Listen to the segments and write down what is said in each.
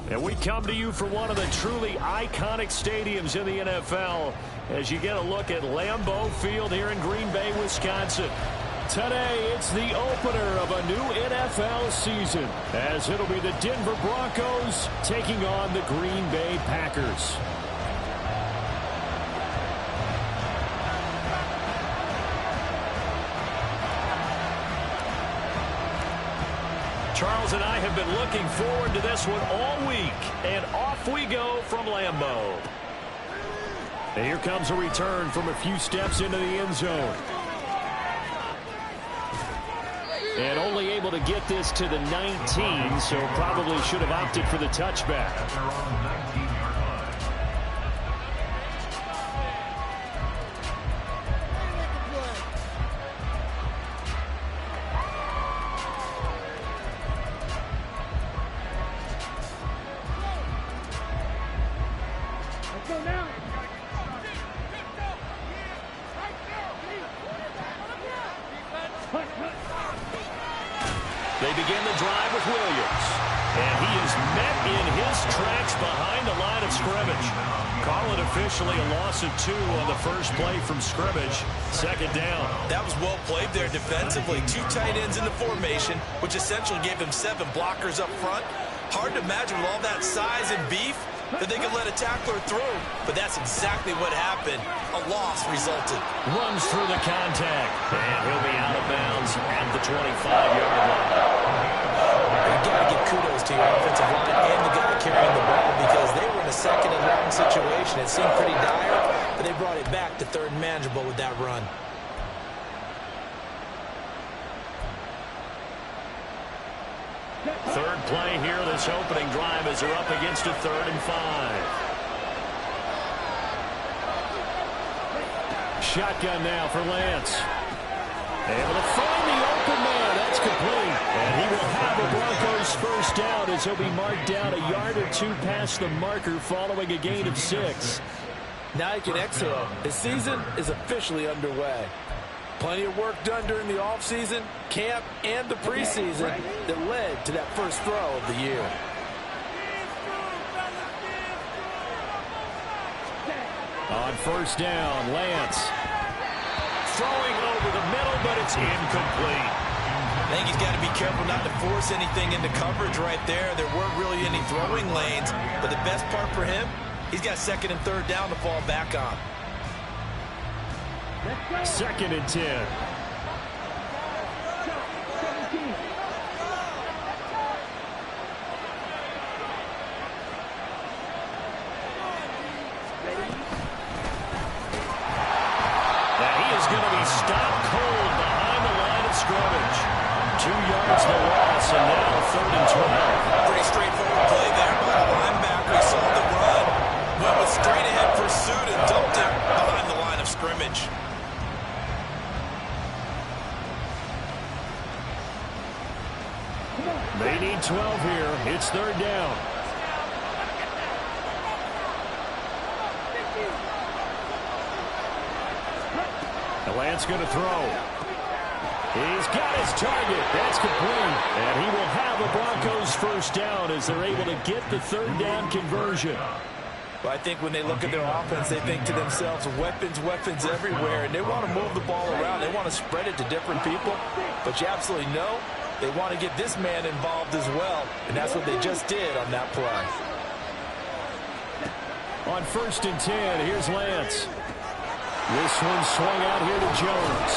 And we come to you from one of the truly iconic stadiums in the NFL as you get a look at Lambeau Field here in Green Bay, Wisconsin. Today, it's the opener of a new NFL season as it'll be the Denver Broncos taking on the Green Bay Packers. Charles and I have been looking forward to this one all week, and off we go from Lambeau. And here comes a return from a few steps into the end zone. And only able to get this to the 19, so probably should have opted for the touchback. They begin the drive with Williams. And he is met in his tracks behind the line of scrimmage. Call it officially a loss of 2 on the first play from scrimmage. Second down. That was well played there defensively. 2 tight ends in the formation, which essentially gave them 7 blockers up front. Hard to imagine with all that size and beef that they could let a tackler through. But that's exactly what happened. A loss resulted. Runs through the contact. And he'll be out of bounds at the 25-yard line. You got to give kudos to your offensive line and the guy carrying the ball because they were in a second and long situation. It seemed pretty dire, but they brought it back to third and manageable with that run. Third play here, this opening drive as they're up against a 3rd and 5. Shotgun now for Lance. Able to find the open man. That's complete. And he will have a Broncos first down as he'll be marked down a yard or 2 past the marker following a gain of 6. Now you can exhale. The season is officially underway. Plenty of work done during the offseason, camp, and the preseason that led to that first throw of the year. On first down, Lance. Throwing over the middle, but it's incomplete. I think he's got to be careful not to force anything into coverage right there. There weren't really any throwing lanes, but the best part for him, he's got 2nd and 3rd down to fall back on. 2nd and 10. Going to be stopped cold behind the line of scrimmage. 2 yards the loss, and now 3rd and 12. Pretty straightforward play there by the linebacker. He saw the run, went with straight ahead pursuit, and dumped him behind the line of scrimmage. They need 12 here. It's 3rd down. Lance going to throw. He's got his target. That's complete. And he will have a Broncos first down as they're able to get the 3rd down conversion. Well, I think when they look at their offense, they think to themselves, weapons, weapons everywhere. And they want to move the ball around. They want to spread it to different people. But you absolutely know they want to get this man involved as well. And that's what they just did on that play. On 1st and 10, here's Lance. This one swung out here to Jones.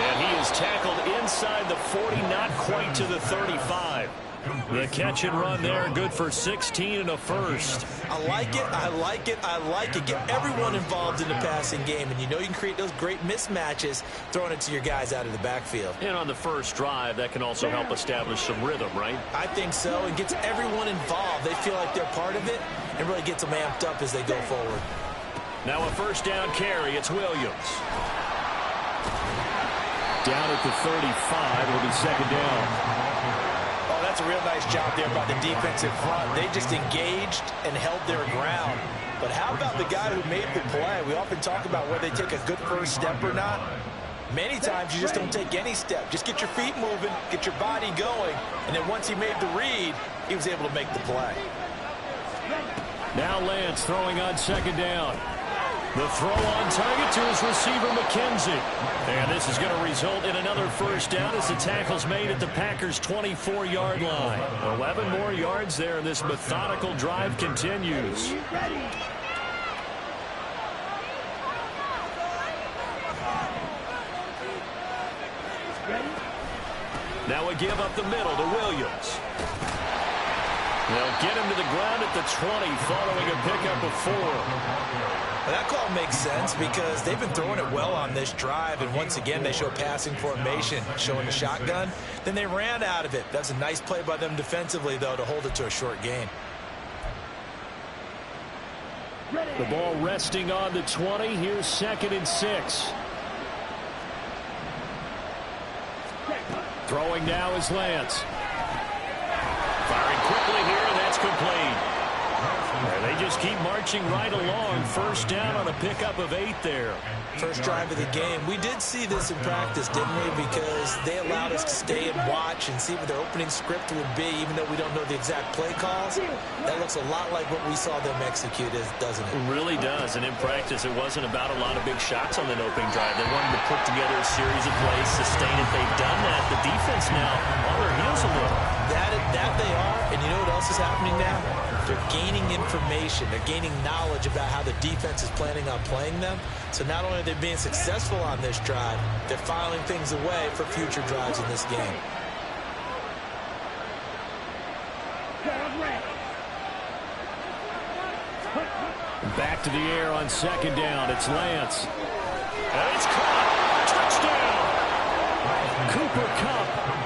And he is tackled inside the 40, not quite to the 35. The catch and run there, good for 16 and a first. I like it, I like it, I like it. Get everyone involved in the passing game, and you know you can create those great mismatches throwing it to your guys out of the backfield. And on the first drive, that can also help establish some rhythm, right? I think so, and gets everyone involved. They feel like they're part of it, and really gets them amped up as they go forward. Now a first down carry. It's Williams. Down at the 35. It'll be 2nd down. Oh, that's a real nice job there by the defensive front. They just engaged and held their ground. But how about the guy who made the play? We often talk about whether they take a good first step or not. Many times you just don't take any step. Just get your feet moving, get your body going, and then once he made the read, he was able to make the play. Now Lance throwing on second down. The throw on target to his receiver, McKenzie. And this is going to result in another first down as the tackle's made at the Packers' 24-yard line. 11 more yards there, and this methodical drive continues. Now a give up the middle to Williams. They'll get him to the ground at the 20 following a pickup of 4. Well, that call makes sense because they've been throwing it well on this drive, and once again they show passing formation, showing the shotgun. Then they ran out of it. That's a nice play by them defensively, though, to hold it to a short gain. The ball resting on the 20. Here's 2nd and 6. Throwing now is Lance. Firing quickly here, and that's complete. They just keep marching right along. First down on a pickup of 8 there. First drive of the game. We did see this in practice, didn't we? Because they allowed us to stay and watch and see what their opening script would be, even though we don't know the exact play calls. That looks a lot like what we saw them execute, doesn't it? It really does. And in practice, it wasn't about a lot of big shots on the opening drive. They wanted to put together a series of plays, sustain it. They've done that. The defense now on their heels a little. That they are. And you know what else is happening now? They're gaining information. They're gaining knowledge about how the defense is planning on playing them. So not only are they being successful on this drive, they're filing things away for future drives in this game. Back to the air on second down. It's Lance. And it's caught. Touchdown. Cooper Kupp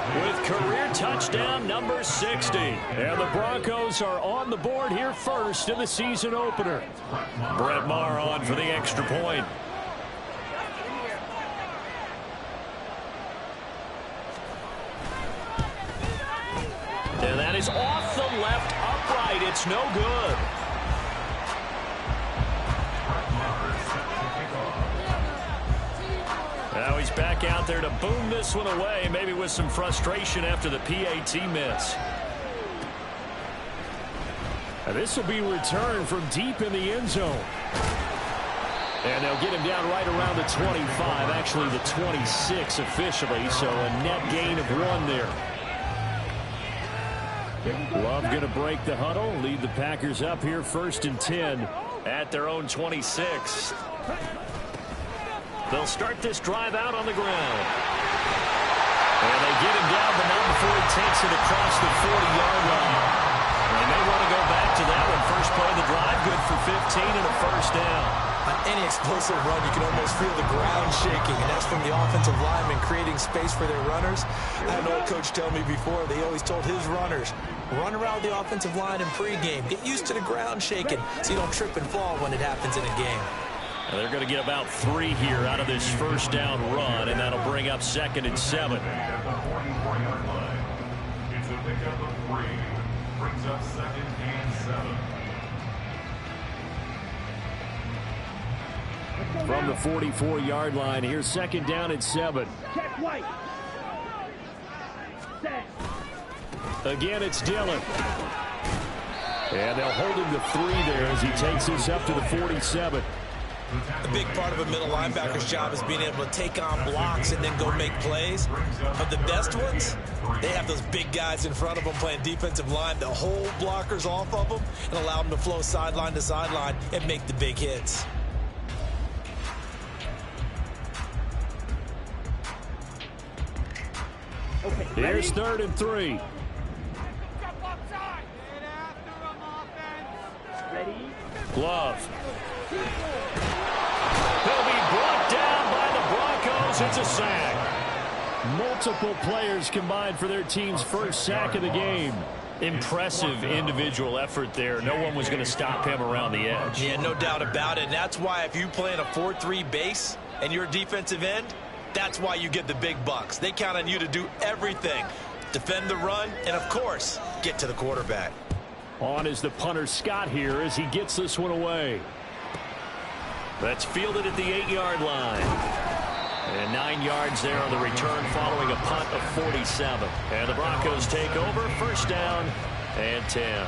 with career touchdown number 60. And the Broncos are on the board here first in the season opener. Brett Maher on for the extra point. And that is off the left upright. It's no good. Now he's back out there to boom this one away, maybe with some frustration after the PAT miss. And this will be returned from deep in the end zone. And they'll get him down right around the 25, actually the 26 officially, so a net gain of 1 there. Love going to break the huddle, lead the Packers up here 1st and 10 at their own 26. They'll start this drive out on the ground. And they get him down, but not before he takes it across the 40-yard line. They may want to go back to that one. First play of the drive, good for 15 and a first down. On any explosive run, you can almost feel the ground shaking, and that's from the offensive linemen creating space for their runners. I had an old coach tell me before, they always told his runners, run around the offensive line in pregame. Get used to the ground shaking so you don't trip and fall when it happens in a game. And they're going to get about 3 here out of this first down run, and that'll bring up 2nd and 7. It's a pickup of 3. Brings up 2nd and 7. From the 44-yard line, here's 2nd down and 7. Check White. Set. Again, it's Dillon. And they'll hold him to 3 there as he takes this up to the 47. A big part of a middle linebacker's job is being able to take on blocks and then go make plays. But the best ones, they have those big guys in front of them playing defensive line that hold blockers off of them and allow them to flow sideline to sideline and make the big hits. Okay, Here's 3rd and 3. ready. Glove. He'll be brought down by the Broncos. It's a sack. Multiple players combined for their team's first sack of the game. Impressive individual effort there. No one was going to stop him around the edge. Yeah, no doubt about it. And that's why if you play in a 4-3 base and you're a defensive end, that's why you get the big bucks. They count on you to do everything. Defend the run and, of course, get to the quarterback. On is the punter Scott here as he gets this one away. That's fielded at the 8-yard line. And 9 yards there on the return following a punt of 47. And the Broncos take over, first down and 10.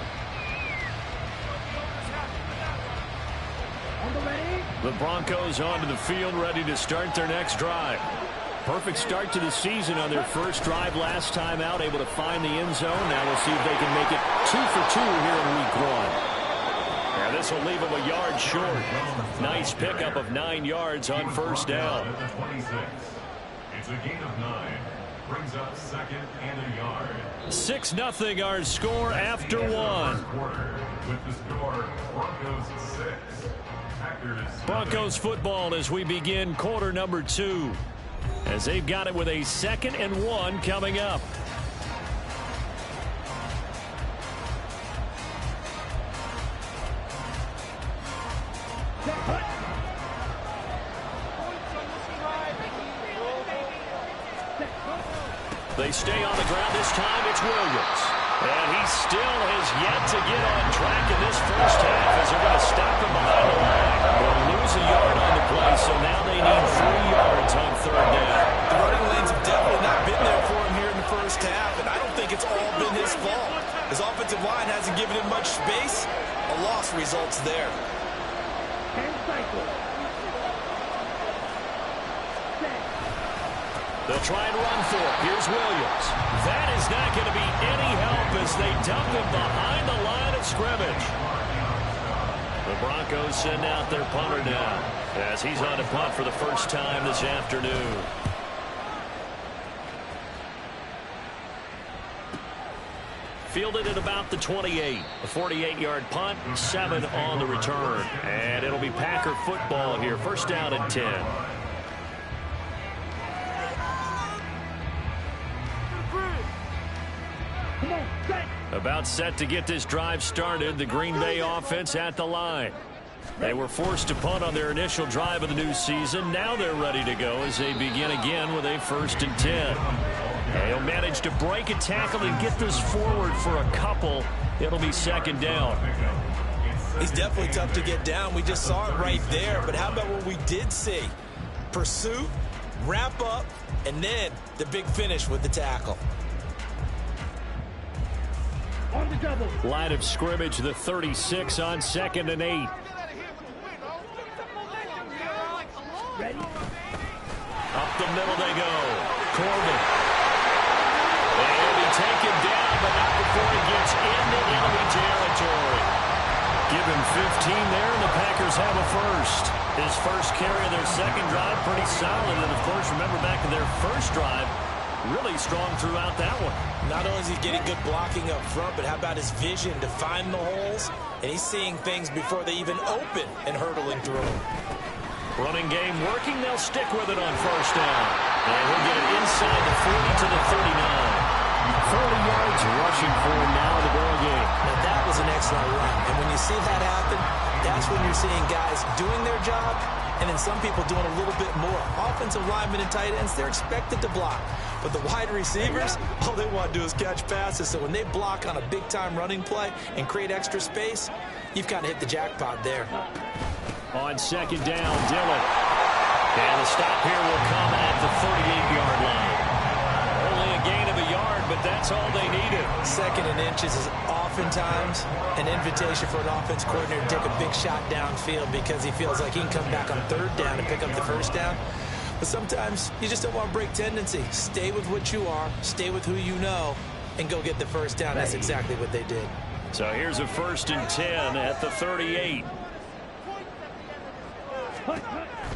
The Broncos onto the field, ready to start their next drive. Perfect start to the season on their first drive last time out, able to find the end zone. Now we'll see if they can make it 2 for 2 here in week 1. And this will leave them a yard short. Nice pickup of 9 yards on first down. It's a gain of 9. Brings up second and a yard. 6-0 our score after 1. With the score, Broncos 6. Packers Broncos football as we begin quarter number 2. As they've got it with a 2nd and 1 coming up. They stay on the ground this time. It's Williams. And he still has yet to get on track in this first half as they're going to stop him behind the line. They'll lose a yard on the play, so now they need 3 yards on third down. The running lanes have definitely not been there for him here in the first half, and I don't think it's all been his fault. His offensive line hasn't given him much space. A loss results there. They'll try and run for it. Here's Williams. That is not going to be any help as they dump him behind the line of scrimmage. The Broncos send out their punter now as he's on to punt for the first time this afternoon. Fielded at about the 28. A 48-yard punt, 7 on the return. And it'll be Packer football here. First down and 10. About set to get this drive started. The Green Bay offense at the line. They were forced to punt on their initial drive of the new season. Now they're ready to go as they begin again with a 1st and 10. They'll manage to break a tackle and get this forward for a couple. It'll be 2nd down. He's definitely tough to get down. We just saw it right there. But how about what we did see? Pursuit, wrap up, and then the big finish with the tackle. Line of scrimmage, the 36 on 2nd and 8. Up the middle they go. Corbin. They'll be taken down, but not before he gets into enemy territory. Give him 15 there, and the Packers have a first. His first carry of their second drive, pretty solid. And, of course, remember back to their first drive, really strong throughout that one. Not only is he getting good blocking up front, but how about his vision to find the holes? And he's seeing things before they even open and hurtling through them. Running game working. They'll stick with it on first down. And he'll get it inside the 40 to the 39. 40 yards rushing for him now in the ball game. Now that was an excellent run. And when you see that happen, that's when you're seeing guys doing their job and then some people doing a little bit more. Offensive linemen and tight ends, they're expected to block. But the wide receivers, all they want to do is catch passes. So when they block on a big-time running play and create extra space, you've kind of hit the jackpot there. On 2nd down, Dillon. And the stop here will come at the 38-yard line. Only a gain of a yard, but that's all they needed. 2nd and inches is oftentimes an invitation for an offense coordinator to take a big shot downfield because he feels like he can come back on 3rd down and pick up the first down. But sometimes you just don't want to break tendency. Stay with what you are, stay with who you know, and go get the first down. That's exactly what they did. So here's a 1st and 10 at the 38.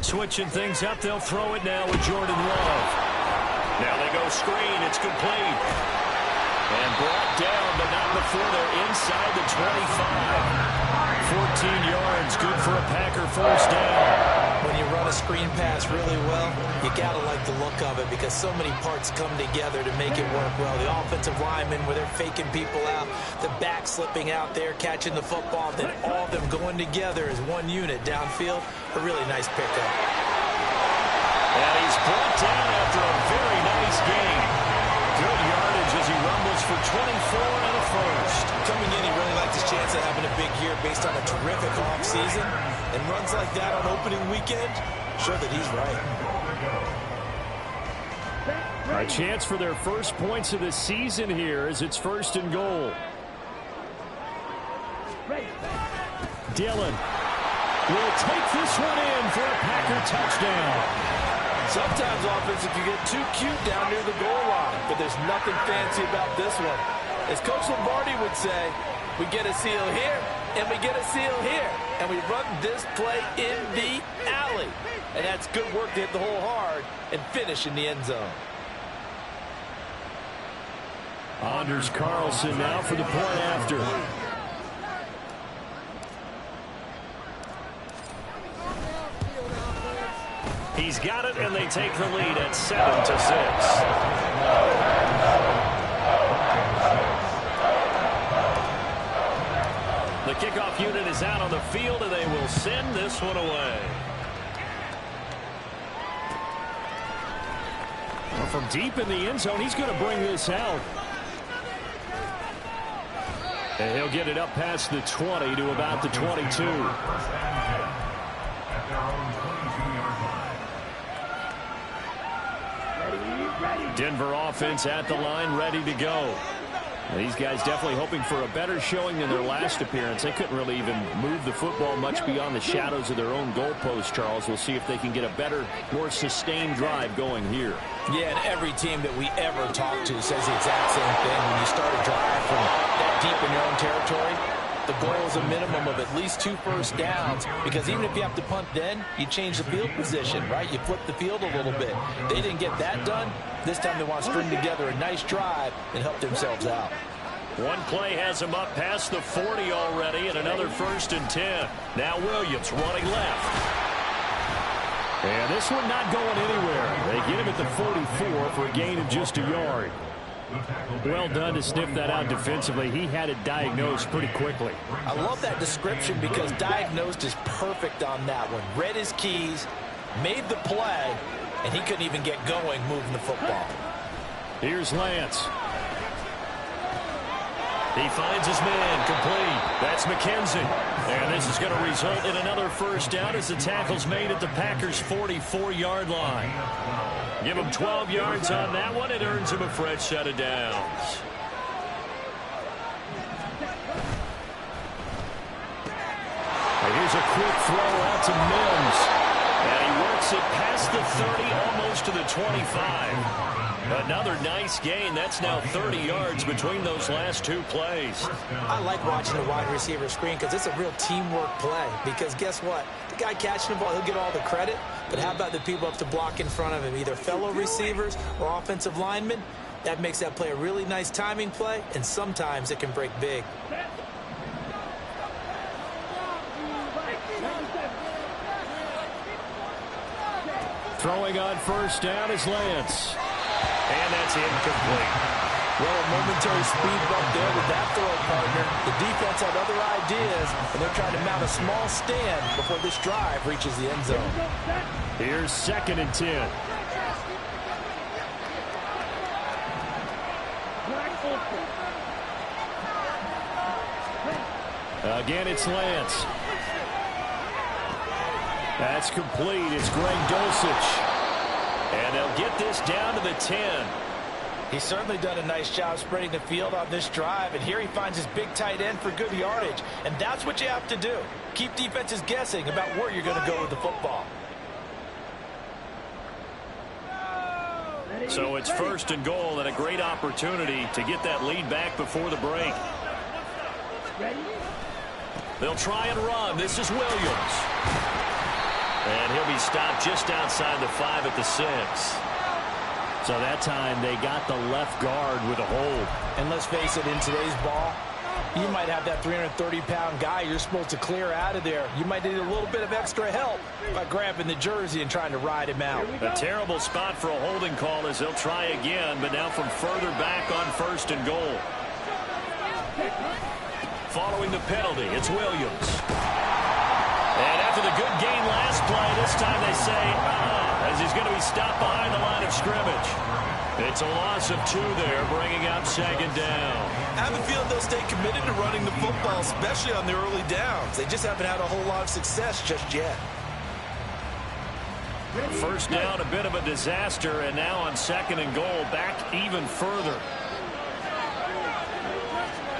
Switching things up, they'll throw it now with Jordan Love. Now they go screen, it's complete. And brought down, but not before they're inside the 25. 14 yards, good for a Packer first down. When you run a screen pass really well, you gotta like the look of it because so many parts come together to make it work well. The offensive linemen, where they're faking people out, the back slipping out there, catching the football, then all of them going together as one unit downfield. A really nice pickup. And he's brought down after a very nice game. Good yardage as he rumbles for 24 and a first. Coming in, he really liked his chance of having a big year based on a terrific offseason. And runs like that on opening weekend, show that he's right. A chance for their first points of the season here as it's 1st and goal. Dillon will take this one in for a Packer touchdown. Sometimes offense can get too cute down near the goal line, but there's nothing fancy about this one. As Coach Lombardi would say, we get a seal here, and we get a seal here, and we run this play in the alley. And that's good work to hit the hole hard and finish in the end zone. Anders Carlson now for the point after. He's got it, and they take the lead at 7-6. The kickoff unit is out on the field, and they will send this one away. Well, from deep in the end zone, he's going to bring this out. And he'll get it up past the 20 to about the 22. Denver offense at the line, ready to go. These guys definitely hoping for a better showing than their last appearance. They couldn't really even move the football much beyond the shadows of their own goalpost, Charles. We'll see if they can get a better, more sustained drive going here. Yeah, and every team that we ever talk to says the exact same thing. When you start a drive from that deep in your own territory, the goal is a minimum of at least 2 first downs, because even if you have to punt then, you change the field position, right? You flip the field a little bit. They didn't get that done. This time they want to string together a nice drive and help themselves out. One play has them up past the 40 already, and another 1st and 10. Now Williams running left. And this one not going anywhere. They get him at the 44 for a gain of just a yard. Well done to sniff that out defensively. He had it diagnosed pretty quickly. I love that description because diagnosed is perfect on that one. Read his keys, made the play, and he couldn't even get going moving the football. Here's Lance. He finds his man complete. That's McKenzie. And this is going to result in another 1st down as the tackle's made at the Packers' 44-yard line. Give him 12 yards on that one. It earns him a fresh set of downs. And here's a quick throw out to Mims. And he works it past the 30, almost to the 25. Another nice gain. That's now 30 yards between those last 2 plays. I like watching the wide receiver screen because it's a real teamwork play. Because guess what? The guy catching the ball, he'll get all the credit. But how about the people up to block in front of him, either fellow receivers or offensive linemen? That makes that play a really nice timing play, and sometimes it can break big. Throwing on 1st down is Lance. And that's incomplete. Well, a momentary speed bump there with that throw, partner. The defense had other ideas, and they're trying to mount a small stand before this drive reaches the end zone. Here's 2nd and 10. Again, it's Lance. That's complete. It's Greg Dulcich. And they'll get this down to the 10. He's certainly done a nice job spreading the field on this drive, and here he finds his big tight end for good yardage. And that's what you have to do. Keep defenses guessing about where you're going to go with the football. So it's 1st and goal, and a great opportunity to get that lead back before the break. They'll try and run. This is Williams. And he'll be stopped just outside the 5 at the 6. So that time they got the left guard with a hold. And let's face it, in today's ball, you might have that 330-pound guy you're supposed to clear out of there. You might need a little bit of extra help by grabbing the jersey and trying to ride him out. A terrible spot for a holding call as they'll try again, but now from further back on 1st and goal. Following the penalty, it's Williams. And after the good gain last play, this time they say, as he's going to be stopped behind the line of scrimmage. It's a loss of 2 there, bringing up 2nd down. I have a feeling they'll stay committed to running the football, especially on the early downs. They just haven't had a whole lot of success just yet. First down, a bit of a disaster, and now on 2nd and goal, back even further.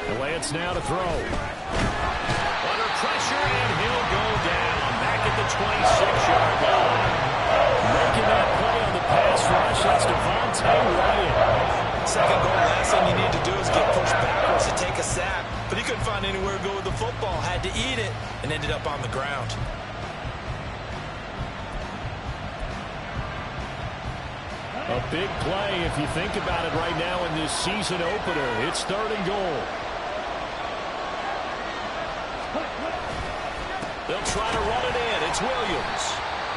The Lance now to throw. Under pressure, and he'll go down. Back at the 26-yard line. Making that play on the pass rush, that's Devontae Wyatt. 2nd goal, last thing you need to do is get pushed backwards to take a sack. But he couldn't find anywhere to go with the football. Had to eat it and ended up on the ground. A big play if you think about it right now in this season opener. It's 3rd and goal. They'll try to run it in. It's Williams.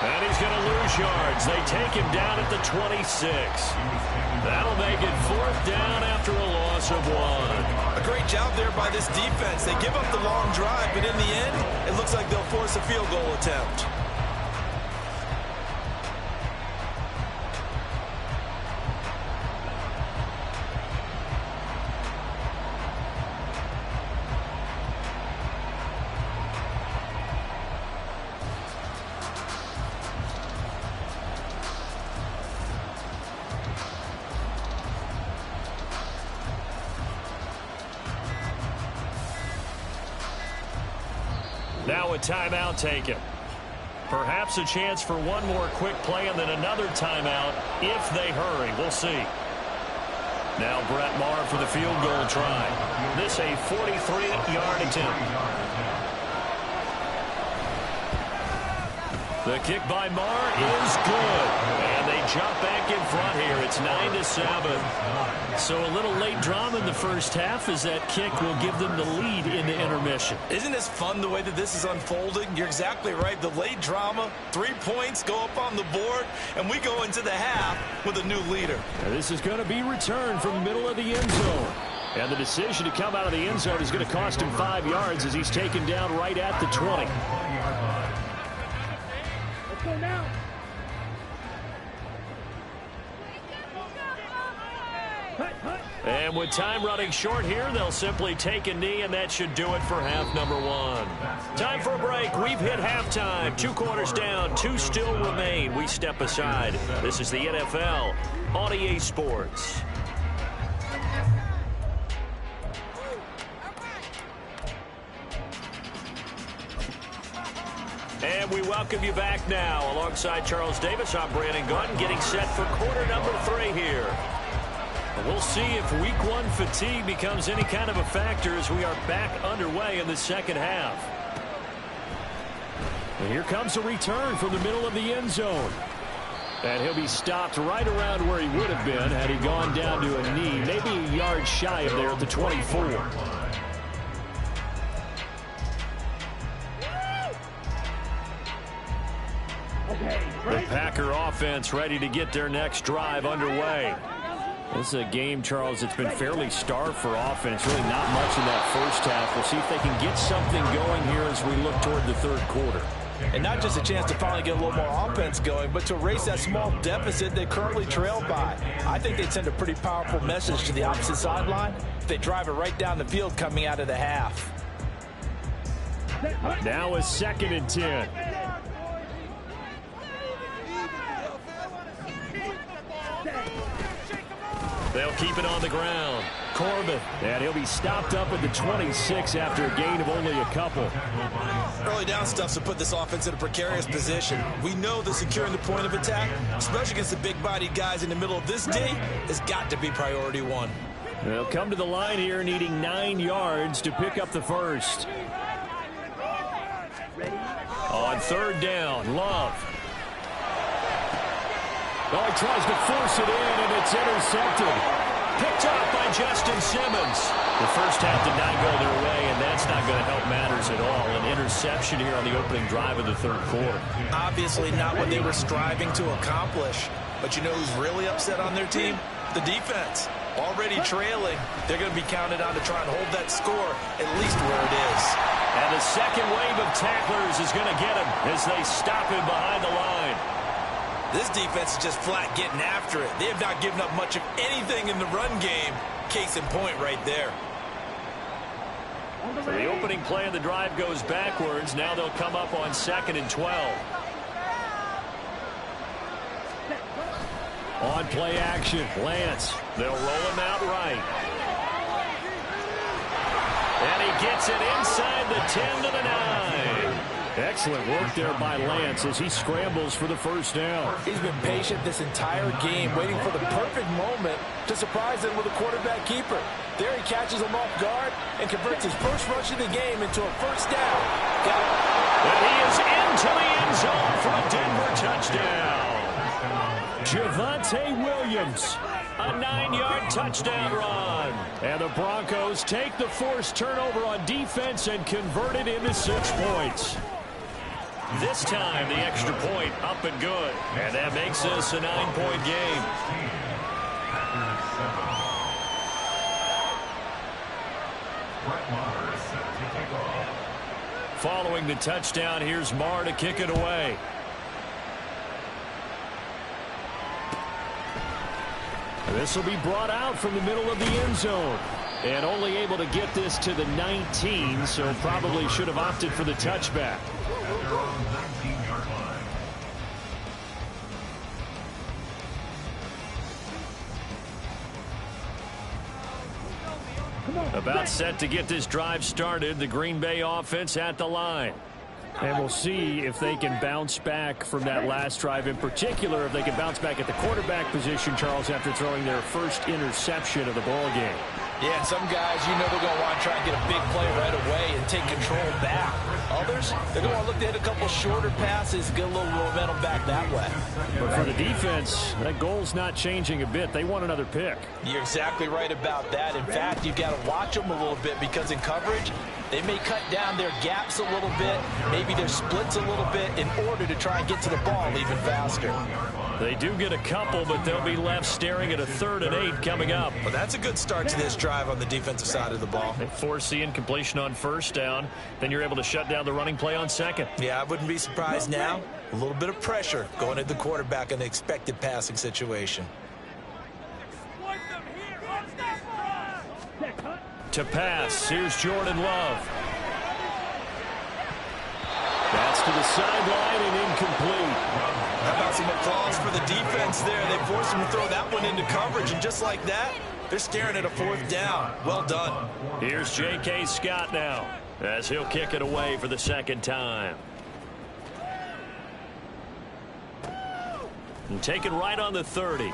And he's going to lose yards. They take him down at the 26. That'll make it 4th down after a loss of 1. A great job there by this defense. They give up the long drive, but in the end, it looks like they'll force a field goal attempt. Now a timeout taken. Perhaps a chance for one more quick play and then another timeout if they hurry. We'll see. Now Brett Maher for the field goal try. This a 43-yard attempt. The kick by Maher is good. And they jump back in front here. It's 9-7. So a little late drama in the first half as that kick will give them the lead in the intermission. Isn't this fun the way that this is unfolding? You're exactly right. The late drama, 3 points go up on the board, and we go into the half with a new leader. Now this is going to be returned from the middle of the end zone. And the decision to come out of the end zone is going to cost him 5 yards as he's taken down right at the 20. Let's go now. And with time running short here, they'll simply take a knee, and that should do it for half number 1. Time for a break. We've hit halftime. 2 quarters down, 2 still remain. We step aside. This is the NFL on EA Sports. And we welcome you back now. Alongside Charles Davis, I'm Brandon Gunn, getting set for quarter number 3 here. We'll see if week 1 fatigue becomes any kind of a factor as we are back underway in the second half. And here comes a return from the middle of the end zone. And he'll be stopped right around where he would have been had he gone down to a knee, maybe a yard shy of there at the 24. The Packer offense ready to get their next drive underway. This is a game, Charles, that's been fairly starved for offense. Really not much in that first half. We'll see if they can get something going here as we look toward the 3rd quarter. And not just a chance to finally get a little more offense going, but to erase that small deficit they currently trailed by. I think they'd send a pretty powerful message to the opposite sideline if they drive it right down the field coming out of the half. Now a 2nd and 10. They'll keep it on the ground. Corbin, and he'll be stopped up at the 26 after a gain of only a couple. Early down stuffs to put this offense in a precarious position. We know that securing the point of attack, especially against the big-bodied guys in the middle of this day, has got to be priority 1. They'll come to the line here needing 9 yards to pick up the first. On 3rd down, Love. Oh, he tries to force it in, and it's intercepted. Picked off by Justin Simmons. The first half did not go their way, and that's not going to help matters at all. An interception here on the opening drive of the 3rd quarter. Obviously not what they were striving to accomplish. But you know who's really upset on their team? The defense. Already trailing. They're going to be counted on to try and hold that score at least where it is. And the second wave of tacklers is going to get him as they stop him behind the line. This defense is just flat getting after it. They have not given up much of anything in the run game. Case in point right there. So the opening play of the drive goes backwards. Now they'll come up on 2nd and 12. On play action, Lance. They'll roll him out right. And he gets it inside the 10 to the 9. Excellent work there by Lance as he scrambles for the first down. He's been patient this entire game, waiting for the perfect moment to surprise them with a quarterback keeper. There he catches him off guard and converts his first rush of the game into a first down. Got it. And he is into the end zone for a Denver touchdown. Javonte Williams, a 9-yard touchdown run. And the Broncos take the forced turnover on defense and convert it into 6 points. This time, the extra point up and good. And that makes this a 9-point game. Following the touchdown, here's Marr to kick it away. This will be brought out from the middle of the end zone. And only able to get this to the 19, so probably should have opted for the touchback. About set to get this drive started, the Green Bay offense at the line. And we'll see if they can bounce back from that last drive, in particular if they can bounce back at the quarterback position, Charles, after throwing their first interception of the ball game. Yeah, some guys, you know they're going to want to try and get a big play right away and take control back. Others, they're going to look to hit a couple shorter passes, get a little momentum back that way. But for the defense, that goal's not changing a bit. They want another pick. You're exactly right about that. In fact, you've got to watch them a little bit because in coverage, they may cut down their gaps a little bit, maybe their splits a little bit in order to try and get to the ball even faster. They do get a couple, but they'll be left staring at a 3rd and 8 coming up. Well, that's a good start to this drive on the defensive side of the ball. They force the incompletion on first down. Then you're able to shut down the running play on second. Yeah, I wouldn't be surprised now. A little bit of pressure going at the quarterback in the expected passing situation. To pass, here's Jordan Love. That's to the sideline and incomplete. How about some applause for the defense there? They forced him to throw that one into coverage, and just like that, they're staring at a 4th down. Well done. Here's J.K. Scott now as he'll kick it away for the 2nd time. And taken right on the 30.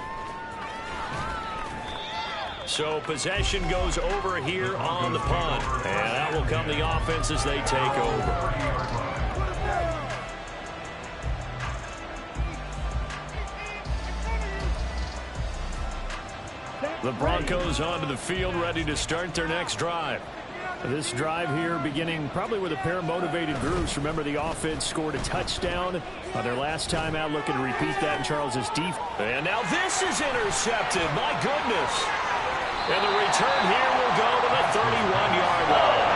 So possession goes over here on the punt. And that will come the offense as they take over. The Broncos onto the field, ready to start their next drive. This drive here beginning probably with a pair of motivated groups. Remember, the offense scored a touchdown on their last time out, looking to repeat that in Charles's defense. And now this is intercepted. My goodness. And the return here will go to the 31-yard line.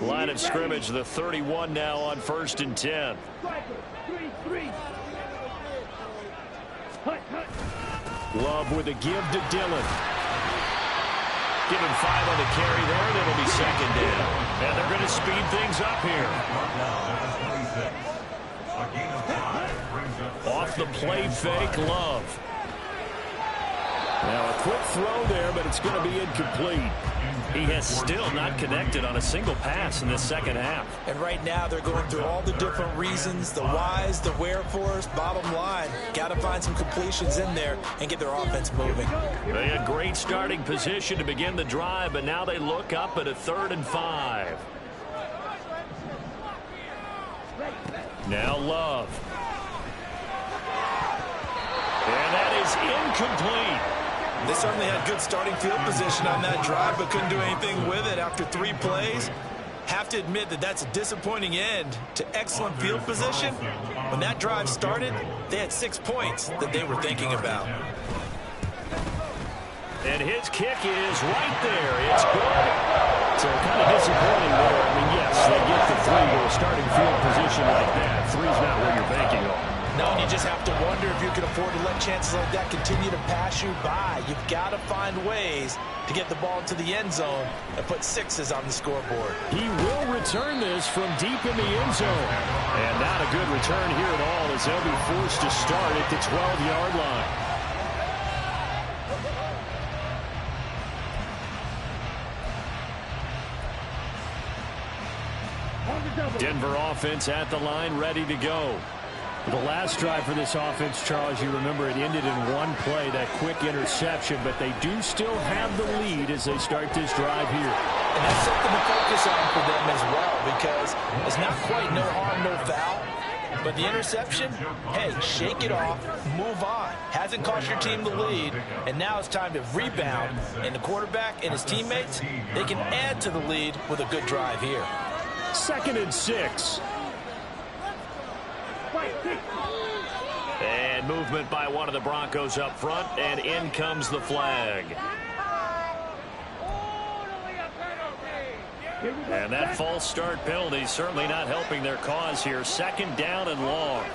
Line of scrimmage, the 31 now on 1st and 10. Love with a give to Dillon. Give him 5 on the carry there, and it'll be 2nd down. And they're going to speed things up here. Off the play fake, Love. Now a quick throw there, but it's going to be incomplete. He has still not connected on a single pass in this 2nd half. And right now they're going through all the different reasons, the whys, the wherefores. Bottom line, got to find some completions in there and get their offense moving. They had great starting position to begin the drive, but now they look up at a 3rd and 5. Now Love. And that is incomplete. They certainly had good starting field position on that drive, but couldn't do anything with it after 3 plays. Have to admit that that's a disappointing end to excellent field position. When that drive started, they had 6 points that they were thinking about. And his kick is right there. It's good. So kind of disappointing there. I mean, yes, they get the 3 with a starting field position like that. 3's not what you're banking on. No, and you just have to wonder if you can afford to let chances like that continue to pass you by. You've got to find ways to get the ball to the end zone and put sixes on the scoreboard. He will return this from deep in the end zone. And not a good return here at all as they'll be forced to start at the 12-yard line. Denver offense at the line, ready to go. The last drive for this offense, Charles, you remember it ended in one play, that quick interception, but they do still have the lead as they start this drive here. And that's something to focus on for them as well, because it's not quite no harm, no foul. But the interception, hey, shake it off, move on. Hasn't cost your team the lead, and now it's time to rebound. And the quarterback and his teammates, they can add to the lead with a good drive here. 2nd and 6. And movement by one of the Broncos up front, and in comes the flag. And that false start penalty certainly not helping their cause here. 2nd down and long.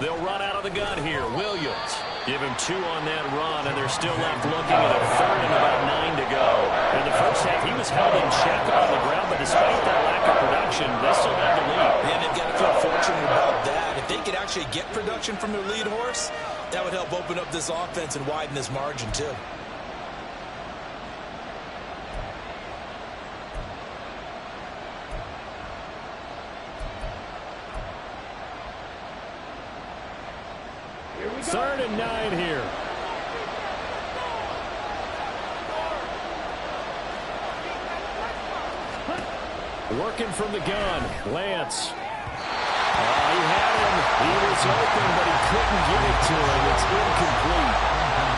They'll run out of the gun here. Williams. Give him 2 on that run, and they're still left looking at a 3rd and about 9 to go. In the first half, he was held in check on the ground, but despite that lack of production, they still have the lead. And they've got to feel fortunate about that. If they could actually get production from their lead horse, that would help open up this offense and widen this margin, too. Third and 9 here. Working from the gun, Lance. He had him. He was open, but he couldn't get it to him. It's incomplete.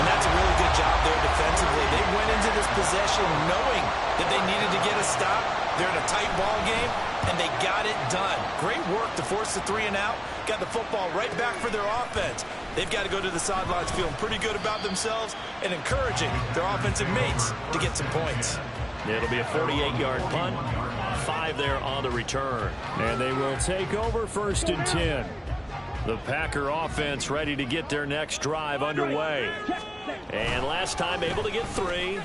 And that's a really good job there defensively. They went into this possession knowing that they needed to get a stop. They're in a tight ball game, and they got it done. Great work to force the 3 and out. Got the football right back for their offense. They've got to go to the sidelines feeling pretty good about themselves and encouraging their offensive mates to get some points. It'll be a 48-yard punt. 5 there on the return. And they will take over 1st and 10. The Packer offense ready to get their next drive underway. And last time able to get 3.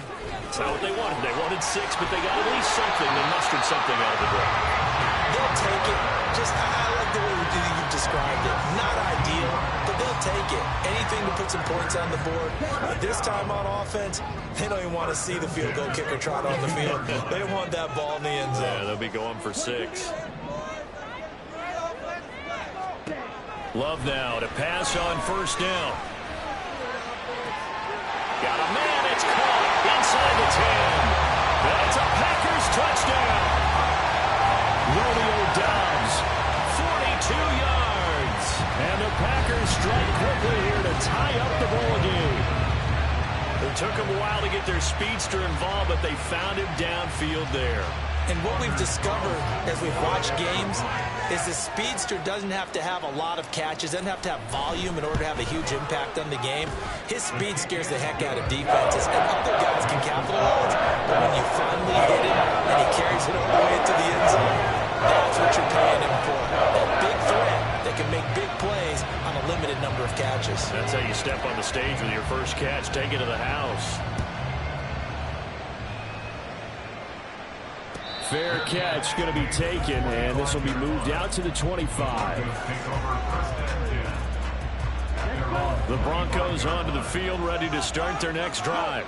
That's not what they wanted. They wanted 6, but they got at least something. They mustered something out of the drive. They'll take it. I like the way you described it. Not ideal, but they'll take it. Anything to put some points on the board. But this time on offense, they don't even want to see the field goal kicker trot on the field. They want that ball in the end zone. Yeah, they'll be going for 6. Love now to pass on 1st down. Got a man. It's caught inside the 10. That's a Packers touchdown. Romeo Doubs, 42 yards. And the Packers strike quickly here to tie up the ball game. It took them a while to get their speedster involved, but they found him downfield there. And what we've discovered as we've watched games is the speedster doesn't have to have a lot of catches, doesn't have to have volume in order to have a huge impact on the game. His speed scares the heck out of defenses, and other guys can capitalize. But when you finally hit him and he carries it all the way into the end zone, that's what you're paying him for. That big threat that can make big plays on a limited number of catches. That's how you step on the stage with your first catch. Take it to the house. Fair catch going to be taken, and this will be moved out to the 25. The Broncos onto the field, ready to start their next drive.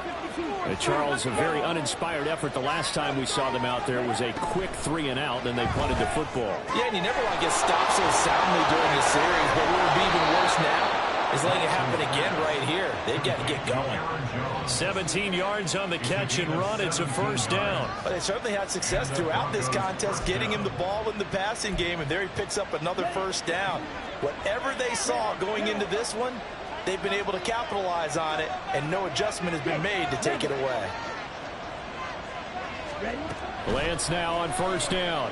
Charles, a very uninspired effort the last time we saw them out there. It was a quick 3 and out, then they punted the football. Yeah, and you never want to get stopped so soundly during the series, but what would be even worse now is letting it happen again right here. They've got to get going. 17 yards on the catch and run. It's a 1st down. But they certainly had success throughout this contest, getting him the ball in the passing game, and there he picks up another 1st down. Whatever they saw going into this one, they've been able to capitalize on it, and no adjustment has been made to take it away. Lance now on 1st down.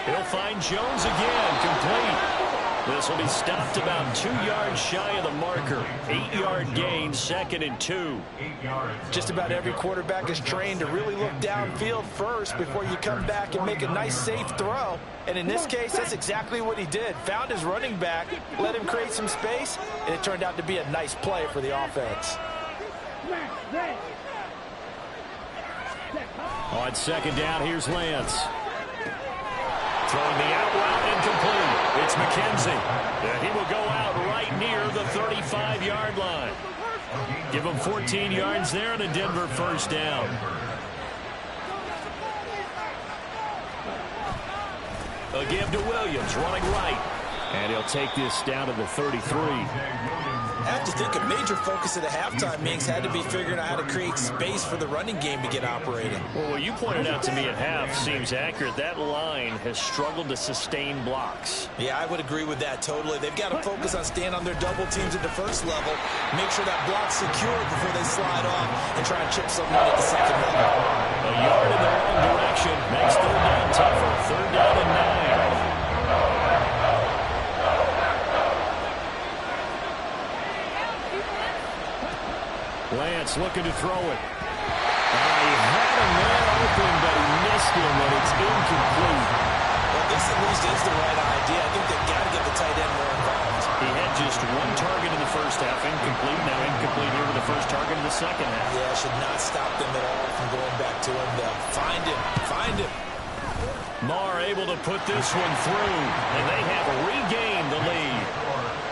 He'll find Jones again, complete. This will be stopped about 2 yards shy of the marker. 8-yard gain, 2nd and 2. Just about every quarterback is trained to really look downfield first before you come back and make a nice, safe throw. And in this case, that's exactly what he did. Found his running back, let him create some space, and it turned out to be a nice play for the offense. On 2nd down, here's Lance. Throwing the out route, incomplete. It's McKenzie. And he will go out right near the 35-yard line. Give him 14 yards there and a Denver first down. A give to Williams, running right. And he'll take this down to the 33. I have to think a major focus of the halftime, Minks, had to be figuring out how to create space for the running game to get operating. Well, what you pointed out to me at half seems accurate. That line has struggled to sustain blocks. Yeah, I would agree with that totally. They've got to focus on staying on their double teams at the first level, make sure that block's secure before they slide off, and try and chip someone at the second level. A yard in the wrong direction makes 3rd down tougher. 3rd down and 9. Lance looking to throw it. He had a man open, but he missed him, and it's incomplete. Well, this at least is the right idea. I think they've got to get the tight end more involved. He had just 1 target in the first half, incomplete. Now incomplete here with the first target in the second half. Yeah, should not stop them at all from going back to him. Find him. Find him. Marr able to put this one through, and they have regained the lead.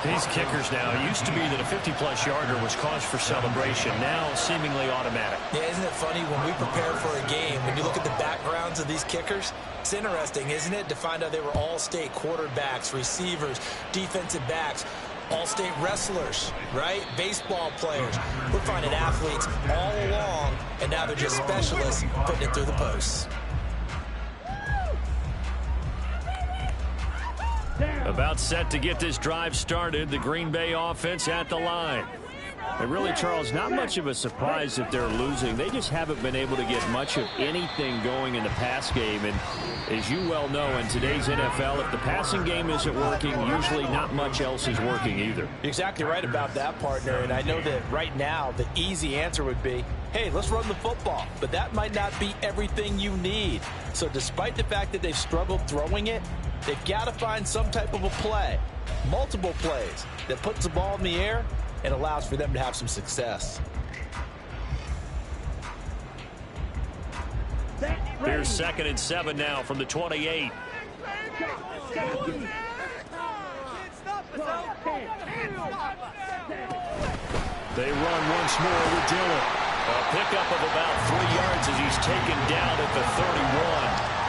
These kickers now, it used to be that a 50-plus yarder was cause for celebration. Now seemingly automatic. Yeah, isn't it funny when we prepare for a game, when you look at the backgrounds of these kickers, it's interesting, isn't it, to find out they were all-state quarterbacks, receivers, defensive backs, all-state wrestlers, right? Baseball players. We're finding athletes all along, and now they're just specialists putting it through the posts. About set to get this drive started, the Green Bay offense at the line. And really, Charles, not much of a surprise that they're losing. They just haven't been able to get much of anything going in the pass game. And as you well know, in today's NFL, if the passing game isn't working, usually not much else is working either. You're exactly right about that, partner. And I know that right now the easy answer would be, hey, let's run the football. But that might not be everything you need. So despite the fact that they've struggled throwing it, they've got to find some type of a play, multiple plays, that puts the ball in the air and allows for them to have some success. Here's 2nd and 7 now from the 28. They run once more with Dillon. A pickup of about 3 yards as he's taken down at the 31.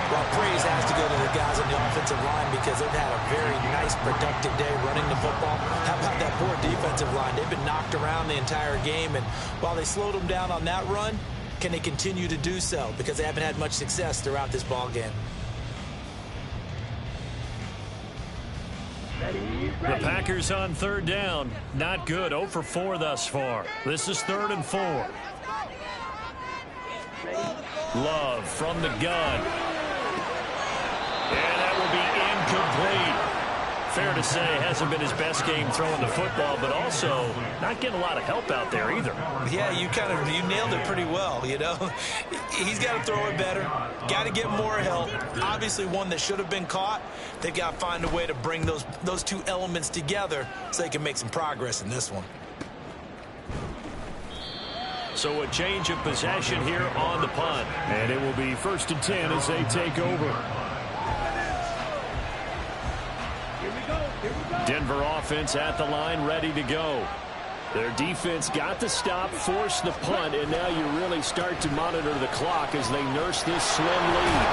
Well, praise has to go to the guys on the offensive line because they've had a very nice, productive day running the football. How about that poor defensive line? They've been knocked around the entire game, and while they slowed them down on that run, can they continue to do so? Because they haven't had much success throughout this ball game. The Packers on 3rd down. Not good. 0 for 4 thus far. This is 3rd and 4. Love from the gun. And that will be incomplete. Fair to say, hasn't been his best game throwing the football, but also not getting a lot of help out there either. Yeah, you nailed it pretty well, you know. He's got to throw it better. Got to get more help. Obviously one that should have been caught. They've got to find a way to bring those two elements together so they can make some progress in this one. So a change of possession here on the punt. And it will be 1st and 10 as they take over. Denver offense at the line, ready to go. Their defense got the stop, forced the punt, and now you really start to monitor the clock as they nurse this slim lead.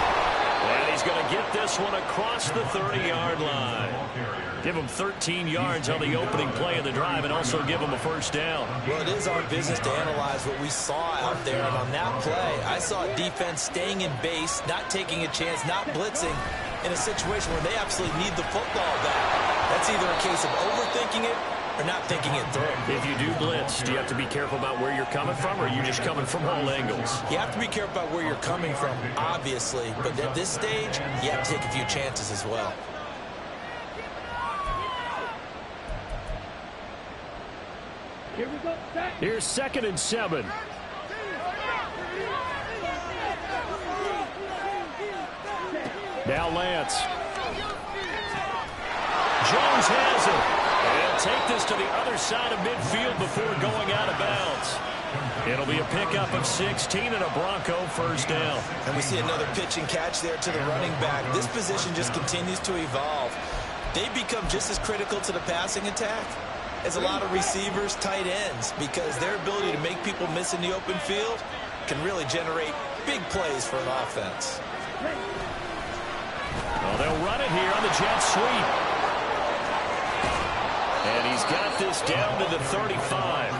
And he's going to get this one across the 30-yard line. Give him 13 yards on the opening play of the drive and also give him a first down. Well, it is our business to analyze what we saw out there. And on that play, I saw defense staying in base, not taking a chance, not blitzing in a situation where they absolutely need the football back. That's either a case of overthinking it or not thinking it through. If you do blitz, do you have to be careful about where you're coming from, or are you just coming from all angles? You have to be careful about where you're coming from, obviously. But at this stage, you have to take a few chances as well. Here's 2nd and 7. Now Lance. Jones has it. They'll take this to the other side of midfield before going out of bounds. It'll be a pickup of 16 and a Bronco first down. And we see another pitch and catch there to the running back. This position just continues to evolve. They become just as critical to the passing attack as a lot of receivers, tight ends, because their ability to make people miss in the open field can really generate big plays for an offense. Well, they'll run it here on the jet sweep. And he's got this down to the 35.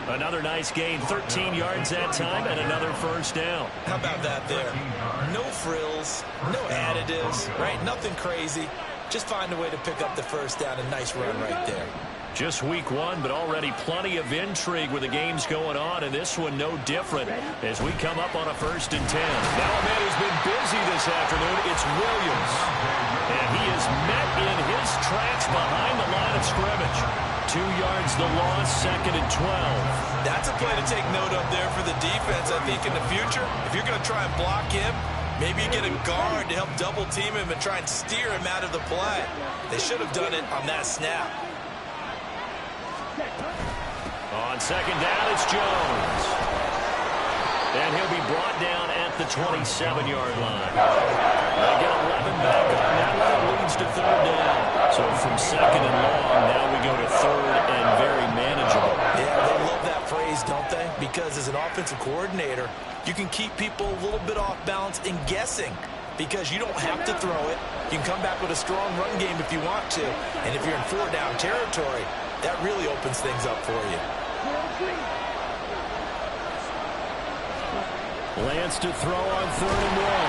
Another nice gain, 13 yards that time, and another first down. How about that there? No frills, no additives, right? Nothing crazy. Just find a way to pick up the first down. A nice run right there. Just week 1, but already plenty of intrigue with the games going on, and this one no different as we come up on a 1st and 10. Now a man who's been busy this afternoon, it's Williams. And he is met in his tracks behind the line of scrimmage. 2 yards the loss, 2nd and 12. That's a play to take note of there for the defense, I think, in the future. If you're going to try and block him, maybe you get a guard to help double team him and try and steer him out of the play. They should have done it on that snap. On 2nd down, it's Jones. And he'll be brought down at the 27-yard line. They get 11 back on that one. It leads to 3rd down. So from 2nd and long, now we go to 3rd and very manageable. Yeah, they love that phrase, don't they? Because as an offensive coordinator, you can keep people a little bit off balance and guessing because you don't have to throw it. You can come back with a strong run game if you want to. And if you're in 4-down territory, that really opens things up for you. Lance to throw on 3rd and 1.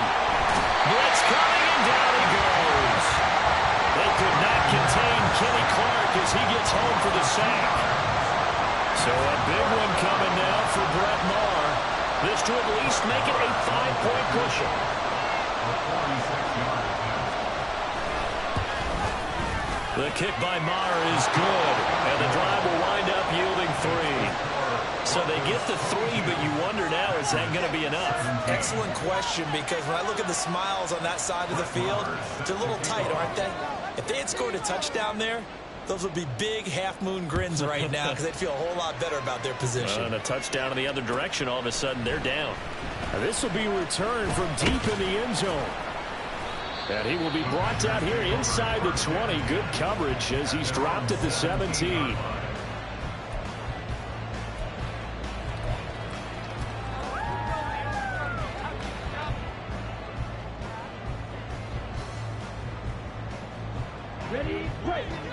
Blitz coming, and down he goes. They could not contain Kenny Clark as he gets home for the sack. So a big one coming now for Brett Maher. This to at least make it a 5-point cushion. The kick by Maher is good, and the drive will wind up yielding 3. So they get the 3, but you wonder now, is that going to be enough? Excellent question, because when I look at the smiles on that side of the field, they're a little tight, aren't they? If they had scored a touchdown there, those would be big half-moon grins right now because they'd feel a whole lot better about their position. And a touchdown in the other direction, all of a sudden they're down. Now, this will be returned from deep in the end zone. And he will be brought down here inside the 20. Good coverage as he's dropped at the 17.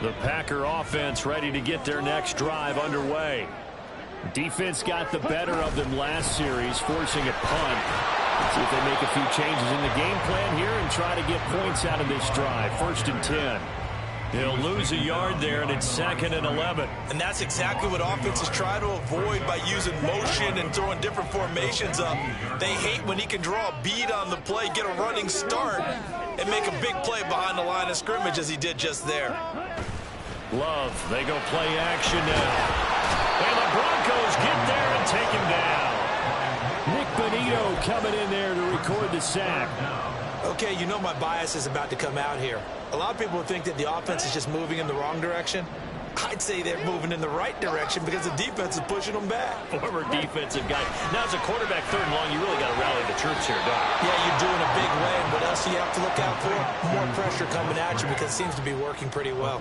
The Packer offense ready to get their next drive underway. Defense got the better of them last series, forcing a punt. Let's see if they make a few changes in the game plan here and try to get points out of this drive. 1st and 10. He'll lose a yard there, and it's 2nd and 11. And that's exactly what offenses try to avoid by using motion and throwing different formations up. They hate when he can draw a bead on the play, get a running start, and make a big play behind the line of scrimmage as he did just there. Love, they go play action now. And the Broncos get there and take him down. Nick Benito coming in there to record the sack. Okay, you know my bias is about to come out here. A lot of people would think that the offense is just moving in the wrong direction. I'd say they're moving in the right direction because the defense is pushing them back. Former defensive guy. Now, as a quarterback, 3rd and long, you really got to rally the troops here, don't you? Yeah, you're doing a big way. And what else do you have to look out for? More pressure coming at you because it seems to be working pretty well.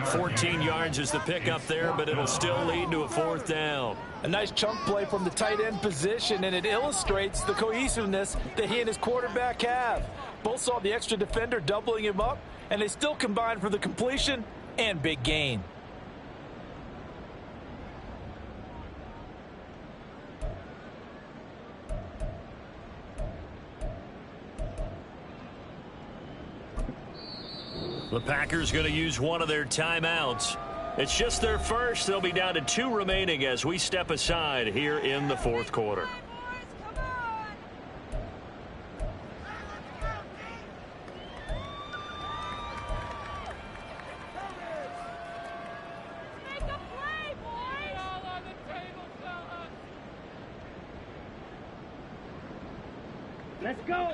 14 yards is the pickup there, but it'll still lead to a 4th down. A nice chunk play from the tight end position, and it illustrates the cohesiveness that he and his quarterback have. Both saw the extra defender doubling him up, and they still combined for the completion and big gain. The Packers going to use one of their timeouts. It's just their first. They'll be down to 2 remaining as we step aside here in the 4th quarter.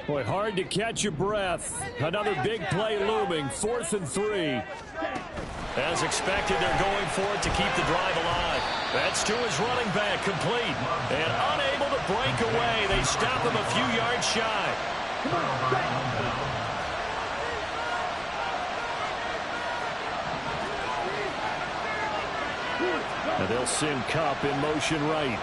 Boy, hard to catch your breath. Another big play looming, 4th and 3. As expected, they're going for it to keep the drive alive. That's to his running back, complete. And unable to break away. They stop him a few yards shy. And they'll send Cup in motion right.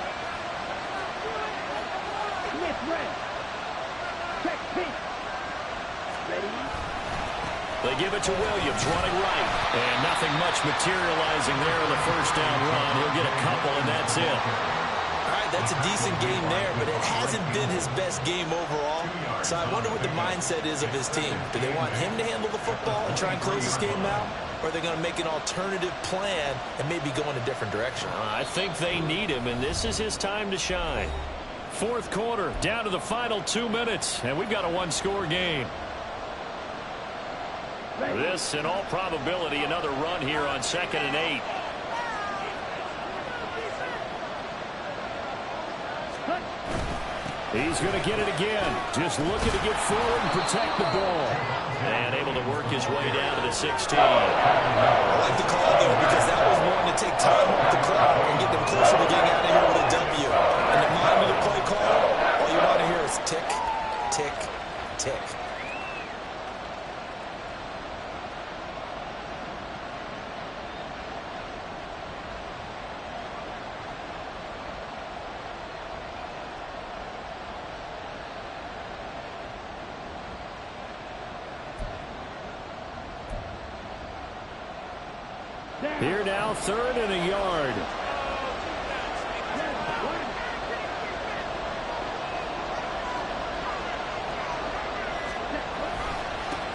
They give it to Williams, running right. And nothing much materializing there on the first down run. He'll get a couple, and that's it. All right, that's a decent game there, but it hasn't been his best game overall. So I wonder what the mindset is of his team. Do they want him to handle the football and try and close this game out? Or are they going to make an alternative plan and maybe go in a different direction? I think they need him, and this is his time to shine. 4th quarter, down to the final 2 minutes, and we've got a one-score game. This, in all probability, another run here on 2nd and 8. He's going to get it again. Just looking to get forward and protect the ball. And able to work his way down to the 16. I like the call there because that was one to take time off the clock and get them closer to getting out of here with a W. And the mind of the play call, all you want to hear is tick, tick, tick. Here now, 3rd and a yard.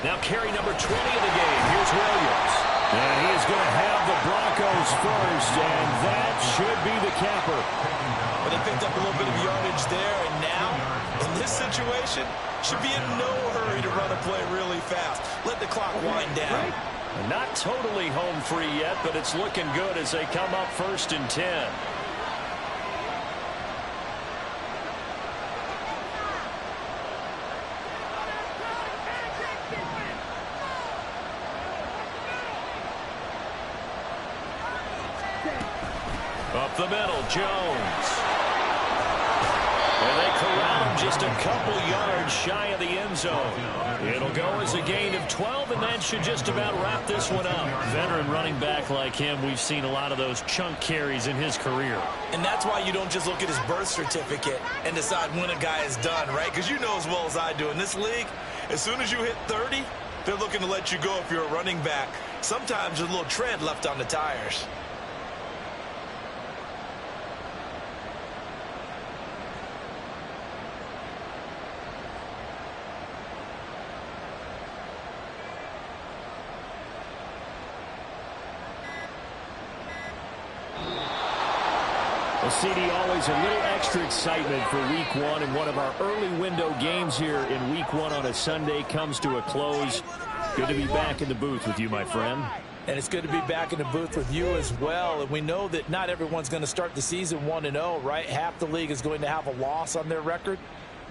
Now carry number 20 of the game. Here's Williams. And he is going to have the Broncos first, and that should be the capper. Well, they picked up a little bit of yardage there, and now, in this situation, should be in no hurry to run a play really fast. Let the clock wind down. Not totally home free yet, but it's looking good as they come up 1st and 10. Up the middle, Jones. And they corral him just a couple yards shy of the end zone. It'll go as a gain of 12, and that should just about wrap this one up. Veteran running back like him, we've seen a lot of those chunk carries in his career. And that's why you don't just look at his birth certificate and decide when a guy is done, right? Because you know as well as I do, in this league, as soon as you hit 30, they're looking to let you go if you're a running back. Sometimes there's a little tread left on the tires. Well, CD, always a little extra excitement for Week 1, and one of our early window games here in Week 1 on a Sunday comes to a close. Good to be back in the booth with you, my friend. And it's good to be back in the booth with you as well. And we know that not everyone's going to start the season 1-0, right? Half the league is going to have a loss on their record,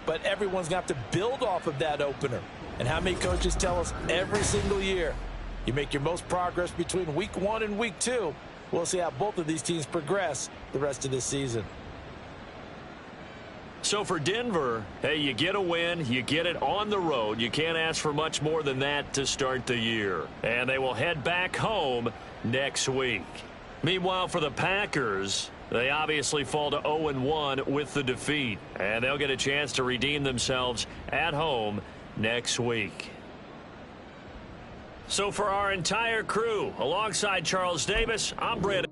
but everyone's going to have to build off of that opener. And how many coaches tell us every single year, you make your most progress between Week 1 and Week 2. We'll see how both of these teams progress the rest of this season. So for Denver, hey, you get a win, you get it on the road. You can't ask for much more than that to start the year. And they will head back home next week. Meanwhile, for the Packers, they obviously fall to 0-1 with the defeat. And they'll get a chance to redeem themselves at home next week. So for our entire crew, alongside Charles Davis, I'm Brad.